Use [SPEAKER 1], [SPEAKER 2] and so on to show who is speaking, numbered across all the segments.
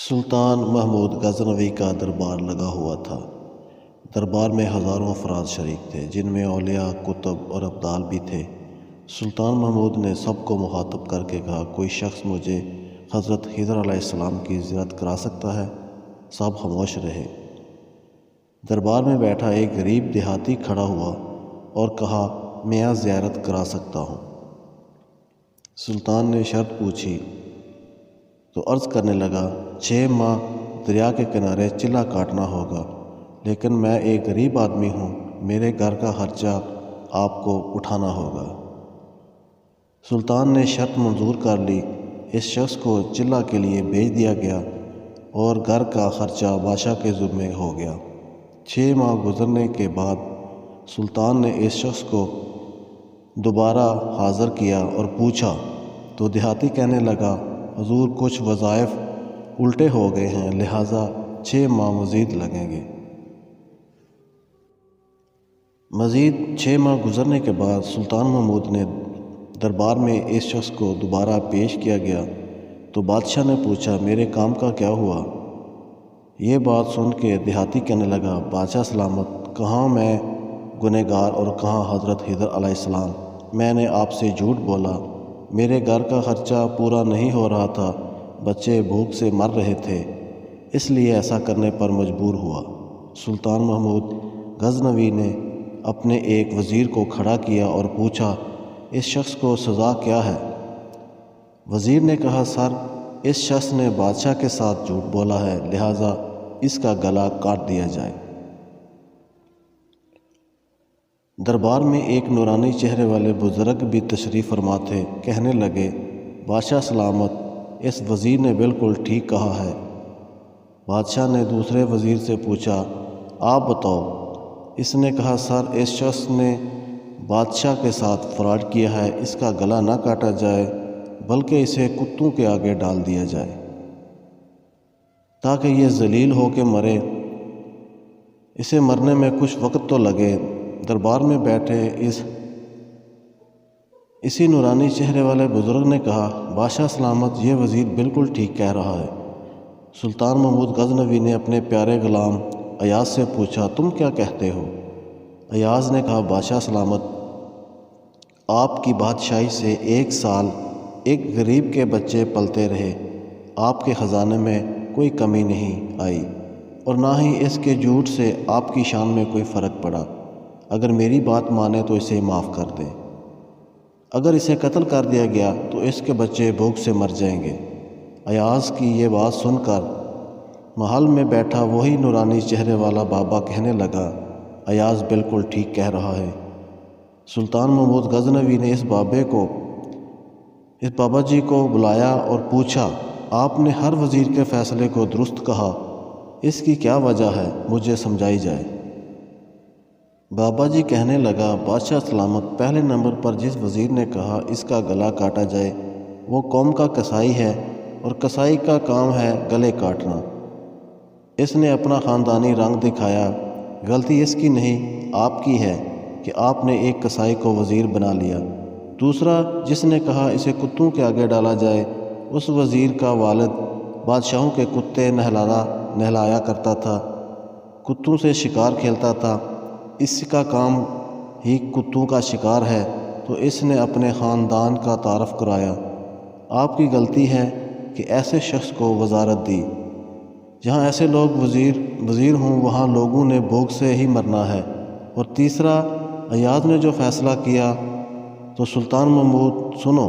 [SPEAKER 1] سلطان محمود غزنوی کا دربار لگا ہوا تھا۔ دربار میں ہزاروں افراد شریک تھے، جن میں اولیاء، کتب اور ابدال بھی تھے۔ سلطان محمود نے سب کو مخاطب کر کے کہا، کوئی شخص مجھے حضرت خضر علیہ السلام کی زیارت کرا سکتا ہے؟ سب خاموش رہے۔ دربار میں بیٹھا ایک غریب دیہاتی کھڑا ہوا اور کہا، میں زیارت کرا سکتا ہوں۔ سلطان نے شرط پوچھی تو عرض کرنے لگا، 6 ماہ دریا کے کنارے چلہ کاٹنا ہوگا، لیکن میں ایک غریب آدمی ہوں، میرے گھر کا خرچہ آپ کو اٹھانا ہوگا۔ سلطان نے شرط منظور کر لی۔ اس شخص کو چلہ کے لیے بھیج دیا گیا اور گھر کا خرچہ بادشاہ کے ذمے ہو گیا۔ 6 ماہ گزرنے کے بعد سلطان نے اس شخص کو دوبارہ حاضر کیا اور پوچھا تو دیہاتی کہنے لگا، حضور کچھ وظائف الٹے ہو گئے ہیں، لہٰذا 6 ماہ مزید لگیں گے۔ مزید 6 ماہ گزرنے کے بعد سلطان محمود نے دربار میں اس شخص کو دوبارہ پیش کیا گیا تو بادشاہ نے پوچھا، میرے کام کا کیا ہوا؟ یہ بات سن کے دیہاتی کہنے لگا، بادشاہ سلامت، کہاں میں گنہگار اور کہاں حضرت خضر علیہ السلام؟ میں نے آپ سے جھوٹ بولا، میرے گھر کا خرچہ پورا نہیں ہو رہا تھا، بچے بھوک سے مر رہے تھے، اس لیے ایسا کرنے پر مجبور ہوا۔ سلطان محمود غزنوی نے اپنے ایک وزیر کو کھڑا کیا اور پوچھا، اس شخص کو سزا کیا ہے؟ وزیر نے کہا، سر، اس شخص نے بادشاہ کے ساتھ جھوٹ بولا ہے، لہٰذا اس کا گلا کاٹ دیا جائے۔ دربار میں ایک نورانی چہرے والے بزرگ بھی تشریف فرما تھے، کہنے لگے، بادشاہ سلامت، اس وزیر نے بالکل ٹھیک کہا ہے۔ بادشاہ نے دوسرے وزیر سے پوچھا، آپ بتاؤ؟ اس نے کہا، سر، اس شخص نے بادشاہ کے ساتھ فراڈ کیا ہے، اس کا گلا نہ کاٹا جائے بلکہ اسے کتوں کے آگے ڈال دیا جائے تاکہ یہ ذلیل ہو کے مرے، اسے مرنے میں کچھ وقت تو لگے۔ دربار میں بیٹھے اسی نورانی چہرے والے بزرگ نے کہا، بادشاہ سلامت، یہ وزیر بالکل ٹھیک کہہ رہا ہے۔ سلطان محمود غزنوی نے اپنے پیارے غلام ایاز سے پوچھا، تم کیا کہتے ہو؟ ایاز نے کہا، بادشاہ سلامت، آپ کی بادشاہی سے 1 سال ایک غریب کے بچے پلتے رہے، آپ کے خزانے میں کوئی کمی نہیں آئی اور نہ ہی اس کے جھوٹ سے آپ کی شان میں کوئی فرق پڑا۔ اگر میری بات مانے تو اسے معاف کر دیں، اگر اسے قتل کر دیا گیا تو اس کے بچے بھوک سے مر جائیں گے۔ ایاز کی یہ بات سن کر محل میں بیٹھا وہی نورانی چہرے والا بابا کہنے لگا، ایاز بالکل ٹھیک کہہ رہا ہے۔ سلطان محمود غزنوی نے اس بابا جی کو بلایا اور پوچھا، آپ نے ہر وزیر کے فیصلے کو درست کہا، اس کی کیا وجہ ہے؟ مجھے سمجھائی جائے۔ بابا جی کہنے لگا، بادشاہ سلامت، پہلے نمبر پر جس وزیر نے کہا اس کا گلا کاٹا جائے وہ قوم کا قصائی ہے، اور قصائی کا کام ہے گلے کاٹنا۔ اس نے اپنا خاندانی رنگ دکھایا۔ غلطی اس کی نہیں، آپ کی ہے کہ آپ نے ایک قصائی کو وزیر بنا لیا۔ دوسرا، جس نے کہا اسے کتوں کے آگے ڈالا جائے، اس وزیر کا والد بادشاہوں کے کتے نہلایا کرتا تھا، کتوں سے شکار کھیلتا تھا، اس کا کام ہی کتوں کا شکار ہے، تو اس نے اپنے خاندان کا تعارف کرایا۔ آپ کی غلطی ہے کہ ایسے شخص کو وزارت دی۔ جہاں ایسے لوگ وزیر ہوں وہاں لوگوں نے بھوک سے ہی مرنا ہے۔ اور تیسرا، ایاز نے جو فیصلہ کیا تو سلطان محمود سنو،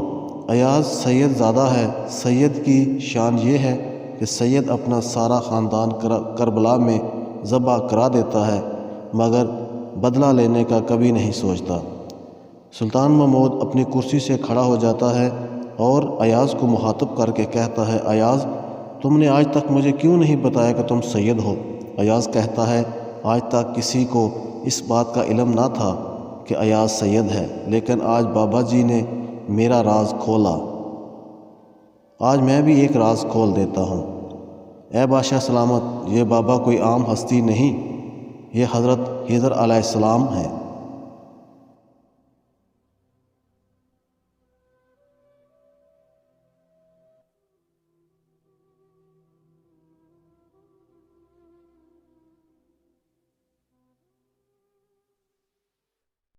[SPEAKER 1] ایاز سید زادہ ہے۔ سید کی شان یہ ہے کہ سید اپنا سارا خاندان کربلا میں ذبح کرا دیتا ہے، مگر بدلہ لینے کا کبھی نہیں سوچتا۔ سلطان محمود اپنی کرسی سے کھڑا ہو جاتا ہے اور ایاز کو مخاطب کر کے کہتا ہے، ایاز، تم نے آج تک مجھے کیوں نہیں بتایا کہ تم سید ہو؟ ایاز کہتا ہے، آج تک کسی کو اس بات کا علم نہ تھا کہ ایاز سید ہے، لیکن آج بابا جی نے میرا راز کھولا، آج میں بھی ایک راز کھول دیتا ہوں۔ اے بادشاہ سلامت، یہ بابا کوئی عام ہستی نہیں، یہ حضرت خضر علیہ السلام ہیں۔